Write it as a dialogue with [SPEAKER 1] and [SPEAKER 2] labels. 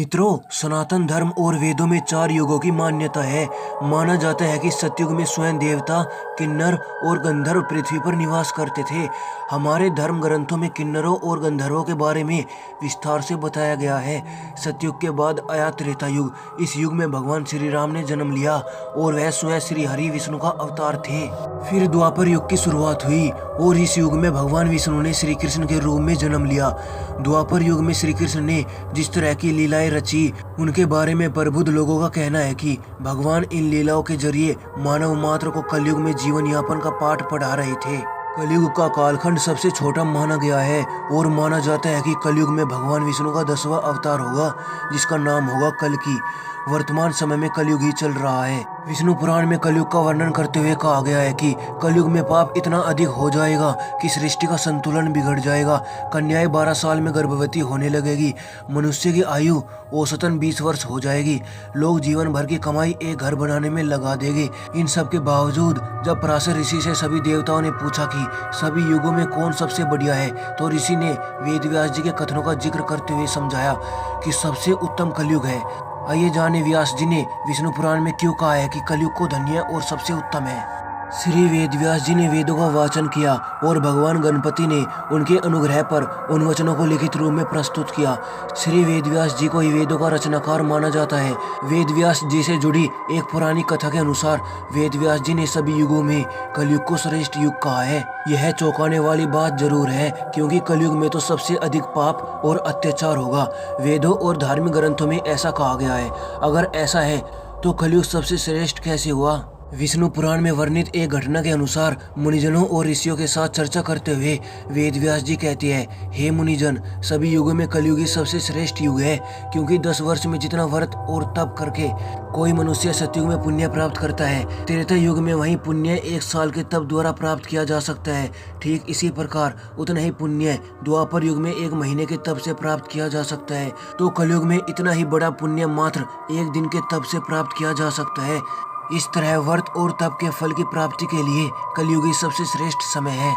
[SPEAKER 1] मित्रों, सनातन धर्म और वेदों में 4 युगों की मान्यता है। माना जाता है कि सतयुग में स्वयं देवता, किन्नर और गंधर्व पृथ्वी पर निवास करते थे। हमारे धर्म ग्रंथों में किन्नरों और गंधर्वों के बारे में विस्तार से बताया गया है। सतयुग के बाद आया त्रेता युग। इस युग में भगवान श्री राम ने जन्म लिया और वह स्वयं श्री हरि विष्णु का अवतार थे। फिर द्वापर युग की शुरुआत हुई और इस युग में भगवान विष्णु ने श्री कृष्ण के रूप में जन्म लिया। द्वापर युग में श्री कृष्ण ने जिस तरह की लीलाएं रची, उनके बारे में प्रबुद्ध लोगों का कहना है कि भगवान इन लीलाओं के जरिए मानव मात्र को कलयुग में जीवन यापन का पाठ पढ़ा रहे थे। कलयुग का कालखंड सबसे छोटा माना गया है और माना जाता है कि कलयुग में भगवान विष्णु का 10वां अवतार होगा, जिसका नाम होगा कल्कि। वर्तमान समय में कलयुग ही चल रहा है। विष्णु पुराण में कलयुग का वर्णन करते हुए कहा गया है कि कलयुग में पाप इतना अधिक हो जाएगा कि सृष्टि का संतुलन बिगड़ जाएगा। कन्याएं 12 साल में गर्भवती होने लगेगी। मनुष्य की आयु औसतन 20 वर्ष हो जाएगी। लोग जीवन भर की कमाई एक घर बनाने में लगा देंगे। इन सब के बावजूद जब पराशर ऋषि से सभी देवताओं ने पूछा कि सभी युगों में कौन सबसे बढ़िया है, तो ऋषि ने वेद व्यास जी के कथनों का जिक्र करते हुए समझाया कि सबसे उत्तम कलयुग है। आइए जाने व्यास जी ने विष्णु पुराण में क्यों कहा है कि कलयुग को धन्य और सबसे उत्तम है। श्री वेद व्यास जी ने वेदों का वाचन किया और भगवान गणपति ने उनके अनुग्रह पर उन वचनों को लिखित रूप में प्रस्तुत किया। श्री वेद व्यास जी को ही वेदों का रचनाकार माना जाता है। वेद व्यास जी से जुड़ी एक पुरानी कथा के अनुसार वेद व्यास जी ने सभी युगों में कलयुग को श्रेष्ठ युग कहा है। यह चौंकाने वाली बात जरूर है, क्योंकि कलयुग में तो सबसे अधिक पाप और अत्याचार होगा। वेदों और धार्मिक ग्रंथों में ऐसा कहा गया है। अगर ऐसा है तो कलयुग सबसे श्रेष्ठ कैसे हुआ? विष्णु पुराण में वर्णित एक घटना के अनुसार मुनिजनों और ऋषियों के साथ चर्चा करते हुए वेद व्यास जी कहते हैं, हे मुनिजन, सभी युगों में कलयुग ही सबसे श्रेष्ठ युग है, क्योंकि 10 वर्ष में जितना व्रत और तप करके कोई मनुष्य सतयुग में पुण्य प्राप्त करता है, त्रेता युग में वही पुण्य 1 साल के तप द्वारा प्राप्त किया जा सकता है। ठीक इसी प्रकार उतना ही पुण्य द्वापर युग में 1 महीने के तप से प्राप्त किया जा सकता है। तो कलयुग में इतना ही बड़ा पुण्य मात्र 1 दिन के तप से प्राप्त किया जा सकता है। इस तरह व्रत और तप के फल की प्राप्ति के लिए कलयुग ही सबसे श्रेष्ठ समय है।